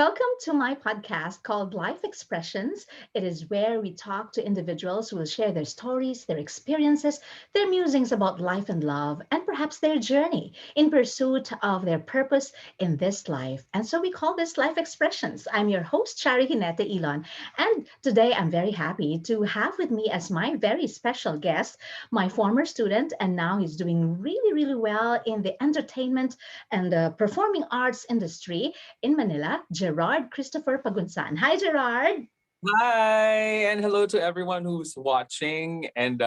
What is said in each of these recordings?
Welcome to my podcast called Life Expressions. It is where we talk to individuals who will share their stories, their experiences, their musings about life and love, and perhaps their journey in pursuit of their purpose in this life. And so we call this Life Expressions. I'm your host, Shari Hinete Elon. And today I'm very happy to have with me as my very special guest, my former student, and now he's doing really, really well in the entertainment and the performing arts industry in Manila, Gerhard Krysstopher Pagunsan. Hi, Gerhard. Hi, and hello to everyone who's watching and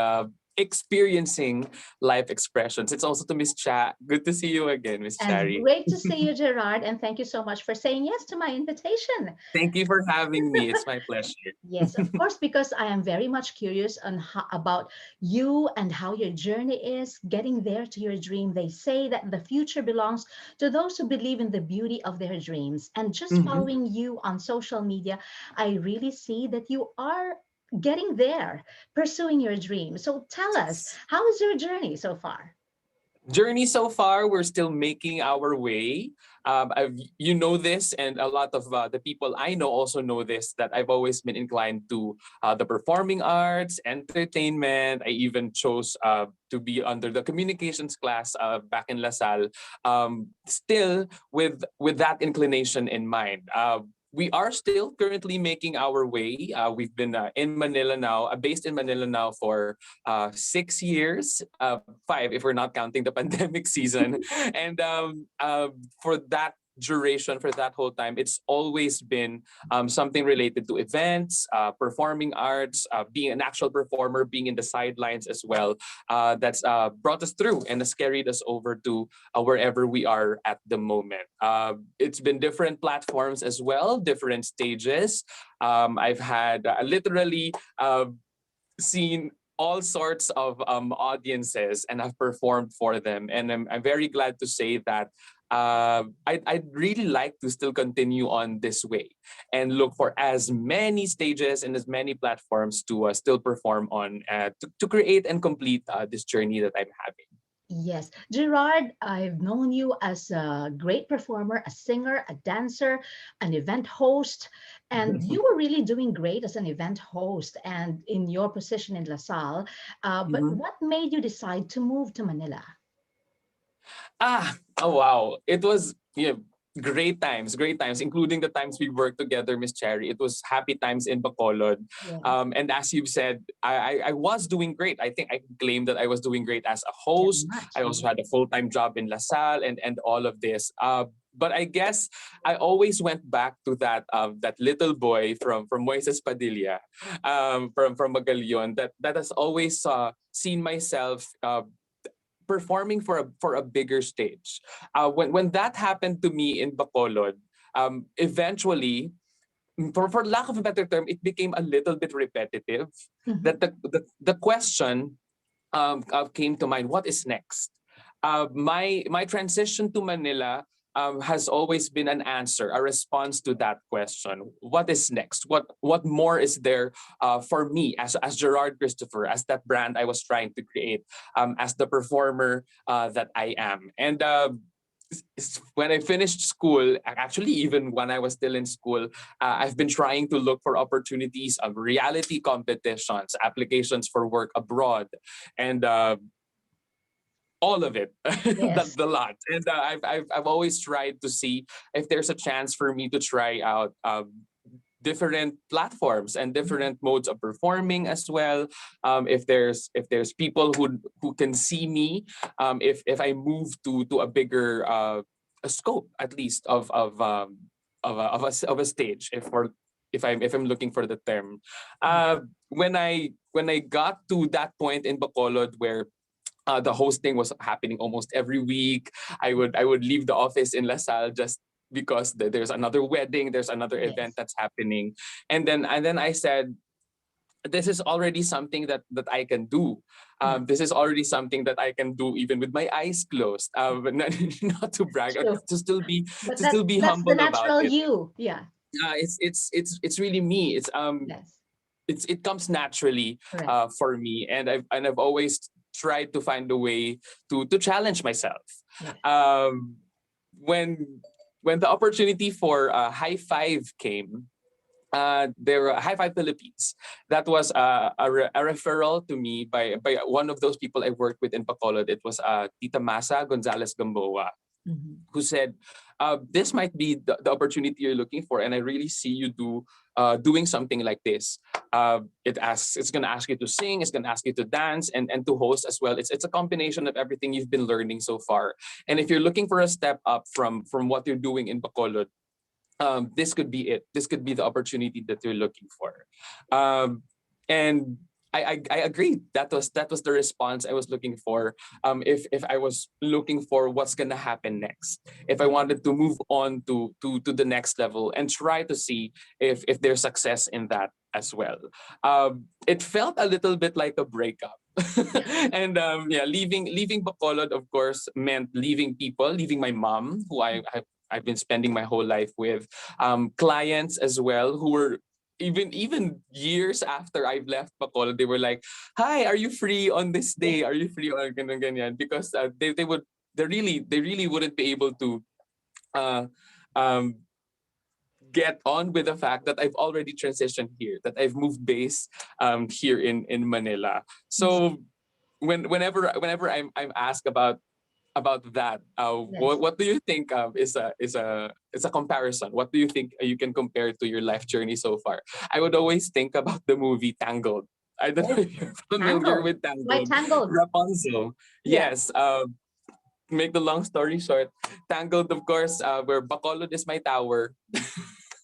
experiencing life expressions. It's also to Miss Cha. Good to see you again, Miss And Chari. great to see you, Gerhard. And thank you so much for saying yes to my invitation. Thank you for having me. It's my pleasure. Yes, of course, because I am very much curious on about you and how your journey is getting there to your dream. They say that the future belongs to those who believe in the beauty of their dreams. And just Mhm. following you on social media, I really see that you are getting there, pursuing your dream. So tell us, how is your journey so far? Journey so far, we're still making our way. You know this, and a lot of the people I know also know this, that I've always been inclined to the performing arts, entertainment. I even chose to be under the communications class back in La Salle, still with that inclination in mind. We are still currently making our way. We've been in Manila now, based in Manila now for 6 years, five if we're not counting the pandemic season. And for that duration, for that whole time, it's always been something related to events, performing arts, being an actual performer, being in the sidelines as well. That's brought us through and has carried us over to wherever we are at the moment. It's been different platforms as well, different stages. I've had literally seen all sorts of audiences and have performed for them. And I'm very glad to say that I'd really like to still continue on this way and look for as many stages and as many platforms to still perform on to create and complete this journey that I'm having. Yes, Gerard, I've known you as a great performer, a singer, a dancer, an event host, and you were really doing great as an event host and in your position in La Salle. But Mhm. what made you decide to move to Manila? Oh wow. It was great times, including the times we worked together, Miss Cherry. It was happy times in Bacolod. Yes, And as you've said, I was doing great. I think I can claim that I was doing great as a very host. much. I also Yes. had a full-time job in La Salle and all of this. But I guess I always went back to that little boy from Moises Padilla, from Magallaon, that has always seen myself performing for a bigger stage. When that happened to me in Bacolod, eventually, for lack of a better term, it became a little bit repetitive. Mhm. That the question came to mind: what is next? My transition to Manila has always been an answer, a response to that question. What is next? What more is there for me as Gerhard Krysstopher, as that brand I was trying to create, as the performer that I am? And when I finished school, actually even when I was still in school, I've been trying to look for opportunities of reality competitions, applications for work abroad, and all of it, Yes. the lot. And I've always tried to see if there's a chance for me to try out different platforms and Mhm. different modes of performing as well. If there's people who can see me, if I move to a bigger a scope at least of a stage, if I'm looking for the term. When I got to that point in Bacolod where the hosting was happening almost every week. I would leave the office in La Salle just because there's another wedding, there's another event Yes. that's happening, and then I said, this is already something that I can do. Yeah. This is already something that I can do even with my eyes closed. But not, not to brag, True. to still be But to still be that's the humble about natural it. you. Yeah. It's really me. Yes. It comes naturally Correct. for me, and I've always tried to find a way to challenge myself. Yes. Um, when when the opportunity for High Five came, there were High Five Philippines. That was a referral to me by one of those people I worked with in Bacolod. It was Tita Masa Gonzalez Gamboa, Mhm. who said, "This might be the opportunity you're looking for, and I really see you doing something like this. It's gonna ask you to sing, it's gonna ask you to dance, and to host as well. It's a combination of everything you've been learning so far. And if you're looking for a step up from what you're doing in Bacolod, this could be it. This could be the opportunity that you're looking for." And I agreed. That was the response I was looking for. If I was looking for what's gonna happen next, if I wanted to move on to the next level and try to see if there's success in that as well. It felt a little bit like a breakup. And yeah, leaving Bacolod, of course, meant leaving people, leaving my mom, who I've been spending my whole life with, clients as well, who were even years after I've left Bacolod, they were like, "Hi, are you free on this Yeah. day? Are you free on ganyan ganyan?" Because they really wouldn't be able to uh, um, get on with the fact that I've already transitioned here, that I've moved base here in Manila. Mhm. So whenever I'm asked about that, Yes. what do you think is a comparison? What do you think you can compare to your life journey so far? I would always think about the movie Tangled. I don't know Oh, if you're familiar tangled. with Why Tangled. tangled? Rapunzel. Yeah. Yes. Make the long story short, Tangled, of course, where Bacolod is my tower.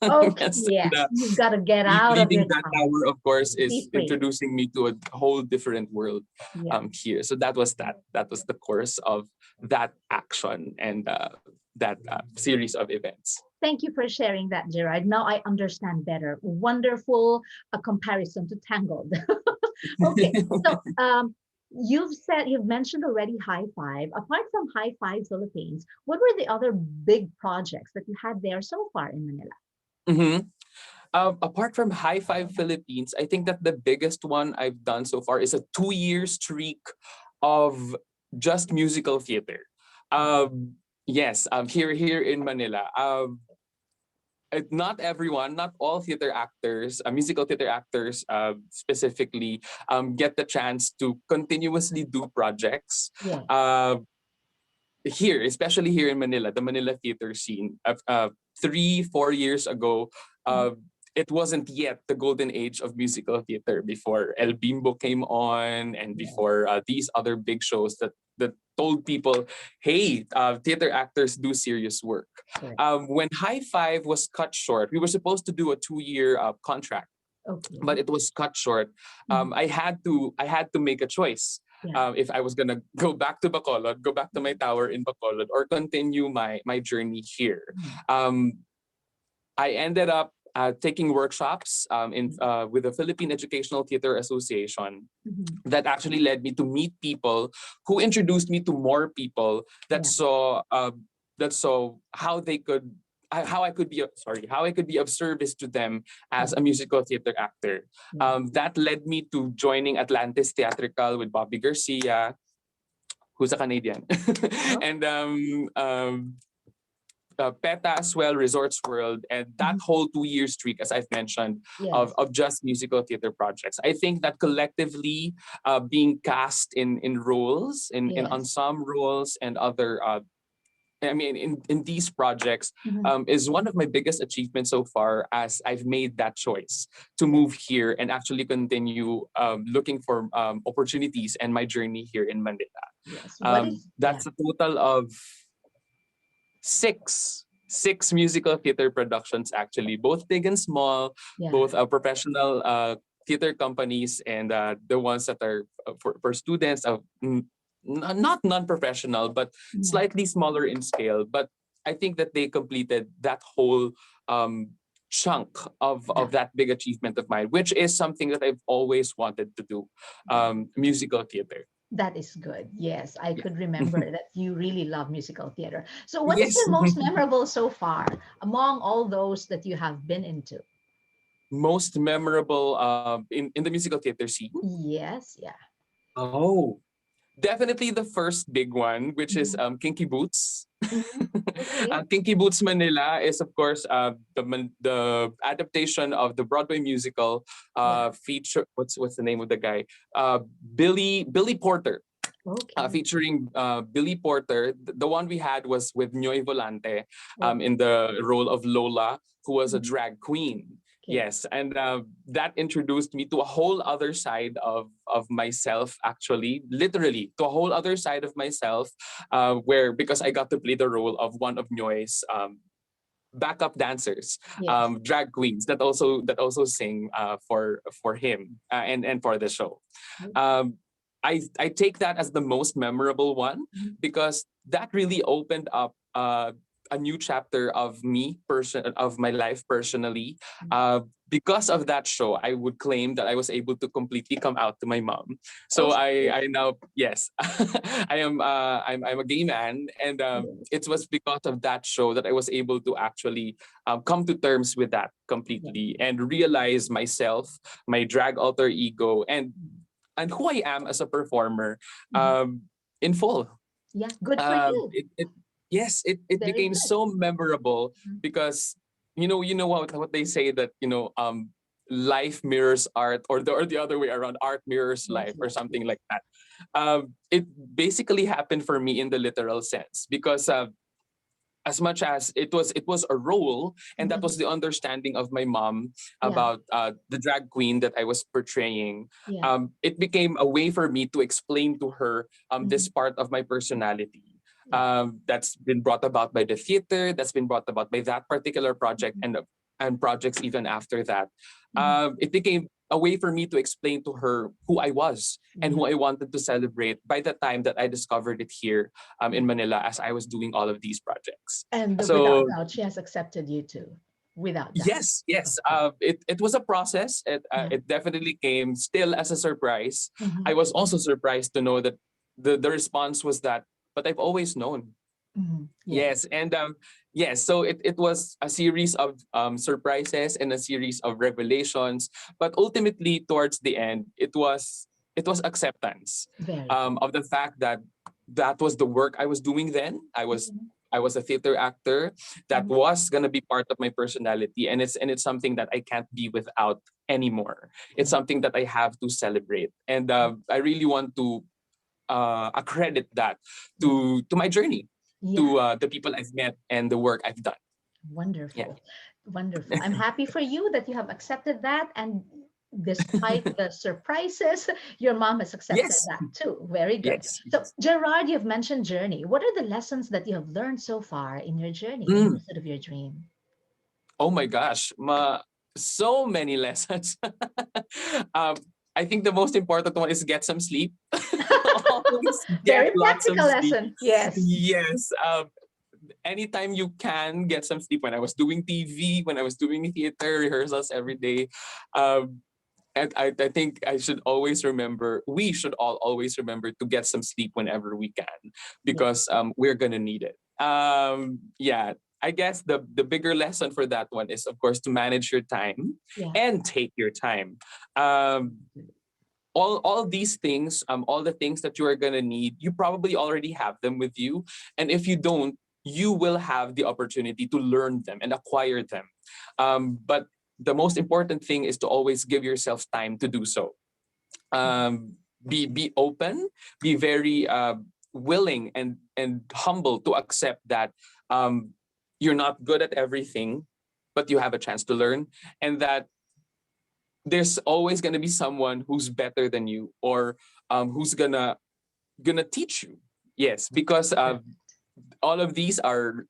Okay. Yes, and Yes. You've got to get out of leaving your that town. tower, of course, is Be free. introducing me to a whole different world Yeah. here. So that was the course of that action and that series of events. Thank you for sharing that, Gerard. Now I understand better. Wonderful a comparison to Tangled. Okay, so you've mentioned already High Five. Apart from High Five Philippines, what were the other big projects that you had there so far in Manila? Mhm. Apart from High Five Philippines, I think that the biggest one I've done so far is a 2-year streak of just musical theater. Yes, here in Manila. Not everyone, not all theater actors, musical theater actors specifically, get the chance to continuously do projects. Yes. Uh, Here, especially here in Manila, the Manila theater scene, 3-4 years ago, Mm. uh, it wasn't yet the golden age of musical theater before El Bimbo came on and Yes. before these other big shows that told people, hey, theater actors do serious work. Correct. When High Five was cut short, we were supposed to do a 2-year contract, but Okay. it was cut short. Mhm. I had to make a choice. Yeah. If I was gonna go back to Bacolod, go back to my tower in Bacolod, or continue my journey here. Mhm. Um, I ended up taking workshops in Mhm. with the Philippine Educational Theater Association. Mhm. That actually led me to meet people who introduced me to more people that Yeah. saw how they could how I could be how I could be of service to them as Yeah. a musical theater actor. Yeah. That led me to joining Atlantis Theatrical with Bobby Garcia, who's a Canadian, Oh. and PETA as well, Resorts World, and that Mhm. whole 2-year streak, as I've mentioned, of, Yes. of just musical theater projects. I think that collectively, being cast in roles, in Yes. ensemble roles and other, in these projects, Mhm. is one of my biggest achievements so far, as I've made that choice to Yeah. move here and actually continue looking for opportunities and my journey here in Manila. Yes. What is, yeah. That's a total of six musical theater productions, actually, both big and small, Yeah. both professional theater companies, and the ones that are for students of not non-professional but Yeah. slightly smaller in scale. But I think that they completed that whole um, chunk of Yeah. that big achievement of mine, which is something that I've always wanted to do, Yeah. musical theater. That is good. Yes, I Yeah. could remember that you really love musical theater. So, what is Yes. the most memorable so far among all those that you have been into? Most memorable in the musical theater scene. Yes, yeah. Oh. Definitely the first big one, which is Mhm. Kinky Boots. Mhm. Okay. Kinky Boots Manila is, of course, the adaptation of the Broadway musical Yeah. feature. What's the name of the guy? Billy Porter. Okay. Featuring Billy Porter. The one we had was with Noy Volante Wow. in the role of Lola, who was a Mhm. drag queen. Okay. Yes, and that introduced me to a whole other side of myself. Actually, literally, to a whole other side of myself, where because I got to play the role of one of Noy's backup dancers, Yes. drag queens that also sing for him and for the show. Um, I take that as the most memorable one Mhm. because that really opened up a new chapter of of my life personally. Because of that show, I would claim that I was able to completely come out to my mom. So Also, I now, yes, I'm a gay man, and yes. it was because of that show that I was able to actually come to terms with that Yeah. completely and realize myself, my drag alter ego, and who I am as a performer Mhm. in full. Yeah. Good for you. It yes, it Very became good. so memorable Mhm. because you know what they say, that life mirrors art, or the other way around, art mirrors Yes. life, or Yes. something Yes. like that. It basically happened for me in the literal sense because as much as it was a role, and that Mhm. was the understanding of my mom Yeah. about the drag queen that I was portraying. Yeah. It became a way for me to explain to her this Mhm. part of my personality, Yeah. that's been brought about by the theater, that's been brought about by that particular project, Mhm. and projects even after that. Mhm. It became a way for me to explain to her who I was and Yeah. who I wanted to celebrate by the time that I discovered it here Yeah. in Manila as I was doing all of these projects. And without So doubt, she has accepted you too. Without doubt. yes, Of yes, course. it was a process. Yeah. It definitely came still as a surprise. I Mhm. was also surprised to know that the response was that, but I've always known. Mhm. Yes. Yes, and yes, so it was a series of surprises and a series of revelations, but ultimately towards the end, it was acceptance Very good. of the fact that that was the work I was doing then. Mhm. I was a theater actor that Mhm. was gonna be part of my personality, and it's something that I can't be without anymore. It's Yeah. something that I have to celebrate, and I really want to accredit that Yeah. to my journey, Yeah. to the people I've met and the work I've done. Yeah. Wonderful. Wonderful. I'm happy for you that you have accepted that. And despite the surprises, your mom has accepted Yes. that too. Very good. Yes. So, Yes. Gerard, you've mentioned journey. What are the lessons that you have learned so far in your journey, in Mm. pursuit of your dream? Oh my gosh. So many lessons. um, I think the most important one is get some sleep. Always get Very lots of practical sleep. lesson. Yes. Yes. Anytime you can, get some sleep. When I was doing TV, when I was doing theater rehearsals every day, um, and I think we should all always remember to get some sleep whenever we can, Yeah. because we're gonna need it. Yeah, I guess the bigger lesson for that one is, of course, to manage your time Yeah. and take your time. Um, all these things, all the things that you are gonna need, you probably already have them with you, and if you don't, you will have the opportunity to learn them and acquire them. But the most important thing is to always give yourself time to do so. Be open, be very willing and humble to accept that um, you're not good at everything, but you have a chance to learn, and that there's always going to be someone who's better than you, or who's gonna teach you. Yes, because Perfect. all of these are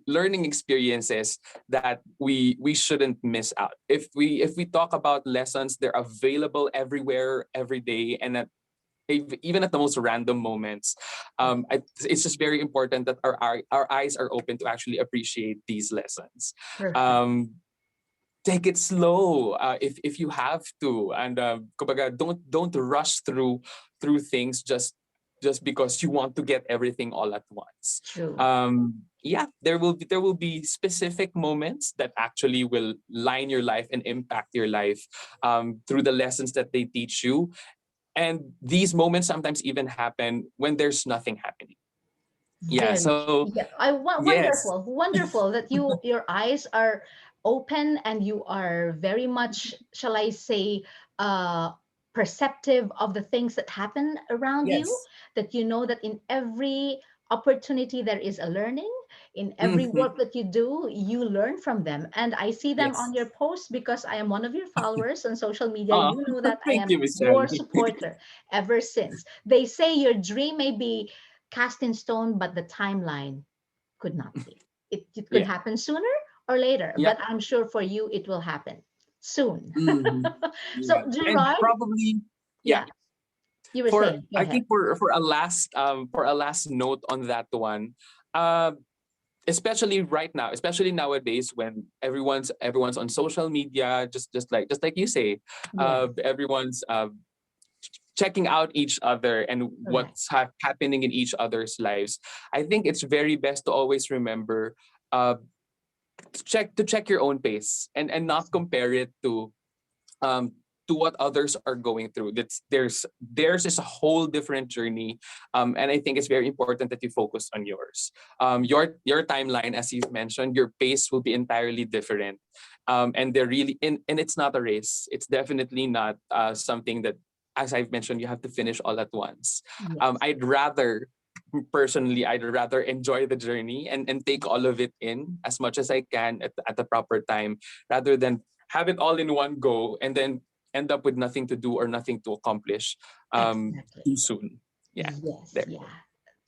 learning experiences that we shouldn't miss out. If we talk about lessons, they're available everywhere, every day, and even at the most random moments. Yeah. It's just very important that our eyes are open to actually appreciate these lessons. Perfect. Um, Take it slow if you have to, and kumbaga, don't rush through things just because you want to get everything all at once. True. Yeah, there will be specific moments that actually will line your life and impact your life through the lessons that they teach you. And these moments sometimes even happen when there's nothing happening. Yeah. Very, So yeah. yes. Wonderful, wonderful that your eyes are open and you are very much, shall I say, uh, perceptive of the things that happen around you. Yes. That you know that in every opportunity there is a learning. In every Hmm. work that you do, you learn from them. And I see them on Yes. your posts because I am one of your followers on social media. Oh, You know that I thank am you, Miss your Cherry. supporter ever since. They say your dream may be cast in stone, but the timeline could not be. It could Yeah. happen sooner or later, Yeah. but I'm sure for you it will happen soon. Hmm. So, Yeah. And Gerard, probably, yeah. yeah, you were saying, go I ahead. think for a last note on that one, uh, especially right now, especially nowadays when everyone's on social media, just like you say, Yes, everyone's checking out each other and correct. what's happening in each other's lives. I think it's very best to always remember, uh, to check your own pace and not compare it um to what others are going through. That's theirs is a whole different journey, and I think it's very important that you focus on yours. Your timeline, as you've mentioned, your pace will be entirely different, and they're really and it's not a race. It's definitely not something that, as I've mentioned, you have to finish all at once. Yes, I'd rather enjoy the journey and take all of it in as much as I can at the proper time, rather than have it all in one go and then end up with nothing to do or nothing to accomplish exactly. too soon. Yeah, Yes, there. yeah.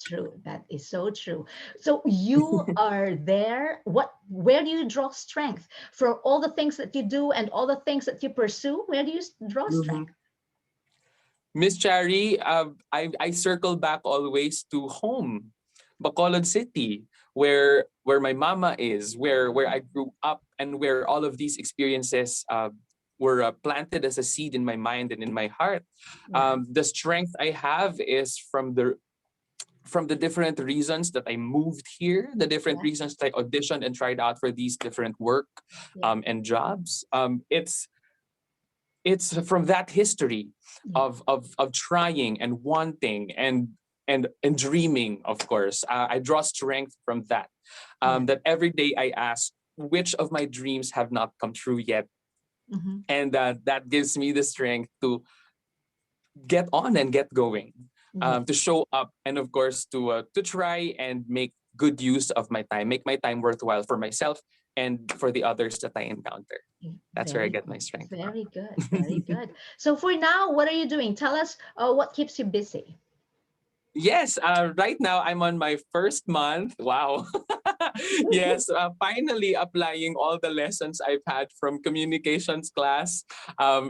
True. That is so true. So you are there. Where do you draw strength for all the things that you do and all the things that you pursue? Where do you draw Mhm. strength? Miss Chari, I circle back always to home, Bacolod City, where my mama is, where I grew up, and where all of these experiences were planted as a seed in my mind and in my heart. Yeah, The strength I have is from the different reasons that I moved here, the different yeah, reasons that I auditioned and tried out for these different work yeah, and jobs. It's from that history yeah, of trying and wanting and dreaming. Of course, I draw strength from that. yeah. That every day I ask, which of my dreams have not come true yet, Hmm. and that gives me the strength to get on and get going, Yeah, to show up, and of course to try and make good use of my time, make my time worthwhile for myself and for the others that I encounter. yeah. That's where I Very get my good. strength from. Very good. Very good. So for now, what are you doing? Tell us what keeps you busy. Yes, right now I'm on my first month. Wow. Yes, finally applying all the lessons I've had from communications class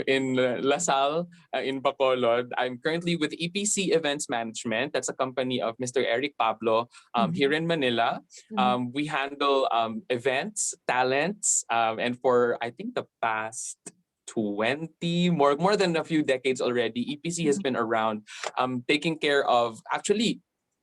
in LaSalle, in Bacolod. I'm currently with EPC Events Management. That's a company of Mr. Eric Pablo here Mhm, in Manila. mhm, We handle events, talents, and for I think the past 20 more than a few decades already, EPC has mhm, been around, taking care of, actually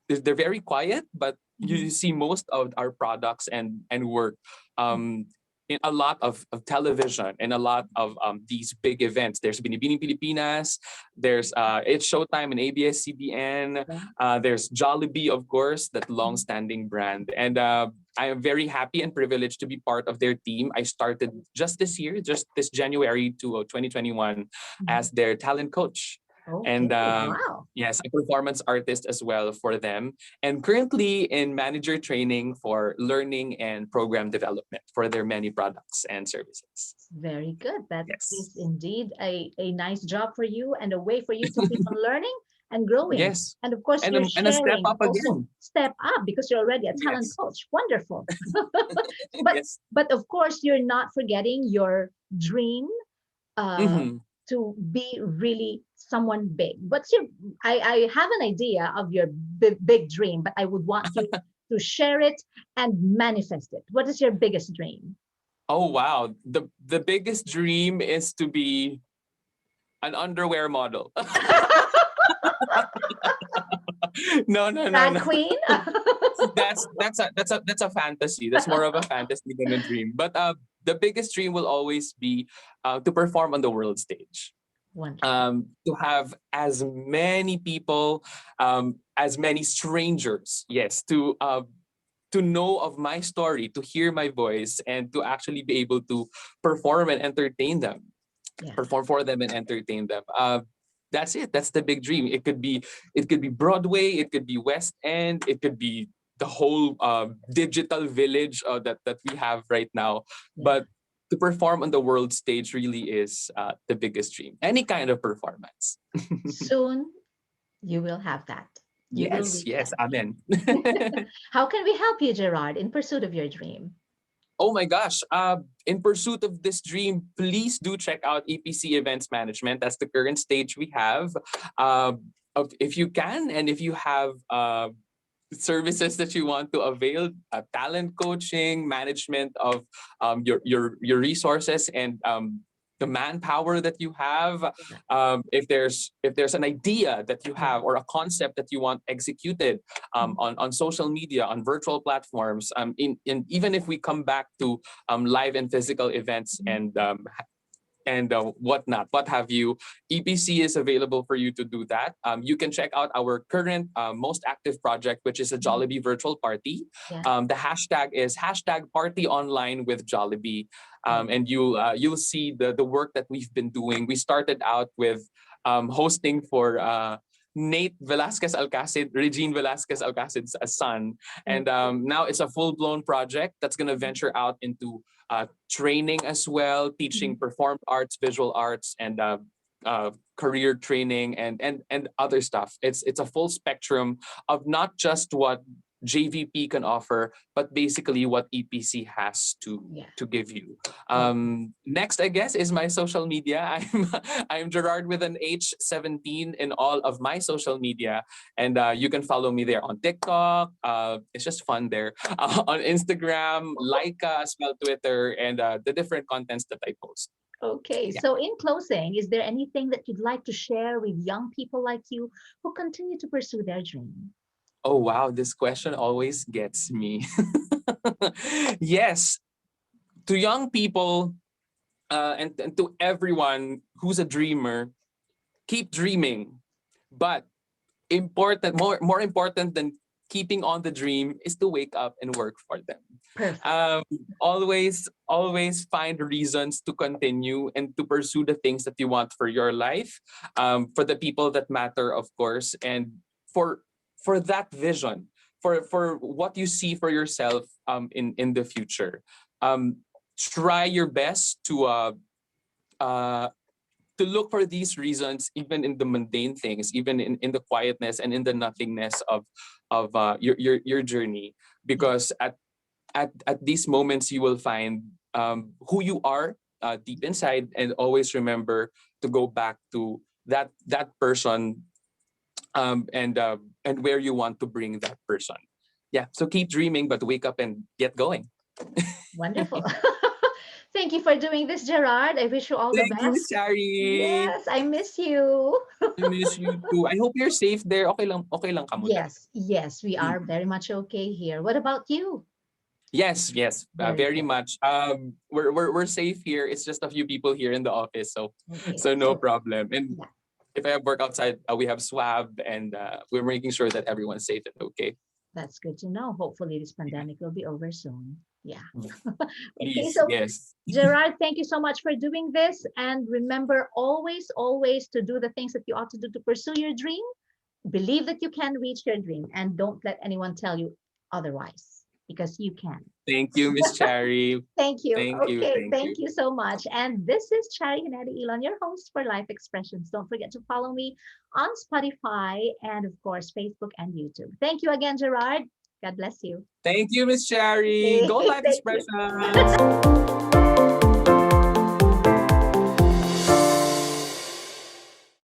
they're very quiet, but you mhm, see most of our products and work um, in a lot of television and a lot of these big events. There's Binibining Pilipinas, there's It's Showtime and ABS-CBN, yeah, there's Jollibee, of course, that mhm, long-standing brand. And I am very happy and privileged to be part of their team. I started just this year, just this January to 2021, mhm. as their talent coach. And Okay. Wow. yes, a performance artist as well for them. And currently in manager training for learning and program development for their many products and services. Very good. That Yes. is indeed a nice job for you and a way for you to keep on learning and growing. Yes. And of course, you're And a step sharing up also again. step up because you're already a talent Yes. coach. Wonderful. but Yes. but of course, you're not forgetting your dream uh, Mm-hmm. to be really someone big. What's your? I have an idea of your big dream, but I would want you to share it and manifest it. What is your biggest dream? Oh wow. The biggest dream is to be an underwear model. No, no, no, Drag no. queen? That's a fantasy. That's more of a fantasy than a dream. But the biggest dream will always be to perform on the world stage. Wonderful. To have as many people, as many strangers, yes, to know of my story, to hear my voice, and to actually be able to perform and entertain them, Yeah. perform for them and entertain them. That's it. That's the big dream. It could be Broadway, it could be West End, it could be the whole digital village that we have right now. Yeah. But to perform on the world stage really is the biggest dream. Any kind of performance. Soon you will have that. You will Yes, reach yes, that amen. dream. How can we help you, Gerard, in pursuit of your dream? Oh my gosh. In pursuit of this dream, please do check out EPC Events Management. That's the current stage we have. If you can, and if you have services that you want to avail, talent coaching, management of your resources, and the manpower that you have. Yeah. If there's an idea that you Yeah. have or a concept that you want executed Mhm. on social media, on virtual platforms, in even if we come back to live and physical events Mhm. and whatnot, what have you. EPC is available for you to do that. You can check out our current most active project, which is a Mhm. Jollibee virtual party. Yeah. The hashtag is hashtag party online with Jollibee. Oh, And you'll see the work that we've been doing. We started out with hosting for Nate Velasquez Alcacid, Regine Velasquez Alcacid's son. And okay. now it's a full blown project that's going to venture out into training as well, teaching Mhm. performed arts, visual arts, and career training and other stuff. It's a full spectrum of not just what JVP can offer, but basically what EPC has Yeah. to give you. Okay. Next, I guess, is my social media. I'm Gerard with an H17 in all of my social media, and you can follow me there on TikTok. It's just fun there. On Instagram, Laika as well, Twitter, and the different contents that I post. Okay. Yeah. So, in closing, is there anything that you'd like to share with young people like you who continue to pursue their dream? Oh wow, this question always gets me. Yes, to young people and to everyone who's a dreamer, keep dreaming. But more important than keeping on the dream is to wake up and work for them. Perfect. um, always find reasons to continue and to pursue the things that you want for your life, for the people that matter, of course, and for for that vision, for what you see for yourself in the future. Try your best uh, to look for these reasons even in the mundane things, even in the quietness and in the nothingness of your journey, Yeah. because at these moments you will find who you are deep inside, and always remember to go back to that person, and where you want to bring that person. Yeah, so keep dreaming, but wake up and get going. Wonderful. Thank you for doing this, Gerard. I wish you all the Thank you, best. Shari. Yes, I miss you. I miss you too. I hope you're safe there. Okay lang ka mo dyan. Yes, yes, we are very much okay here. What about you? Yes, yes, Very very good. much. We're safe here. It's just a few people here in the office, so Okay. so no So, problem. And yeah, if I have work outside, we have swab, and we're making sure that everyone's safe and okay. that's good to know. Hopefully, this pandemic will be over soon. Yeah. Okay. Please, So, yes. Gerard, thank you so much for doing this. And remember always, always to do the things that you ought to do to pursue your dream. Believe that you can reach your dream and don't let anyone tell you otherwise because you can. Thank you, Miss Cherry. Thank you. Thank you, Okay, thank thank you. you so much. And this is Chari Hanedi Elon, your host for Life Expressions. Don't forget to follow me on Spotify and, of course, Facebook and YouTube. Thank you again, Gerard. God bless you. Thank you, Miss Cherry. Okay, Go Life thank you. Expressions.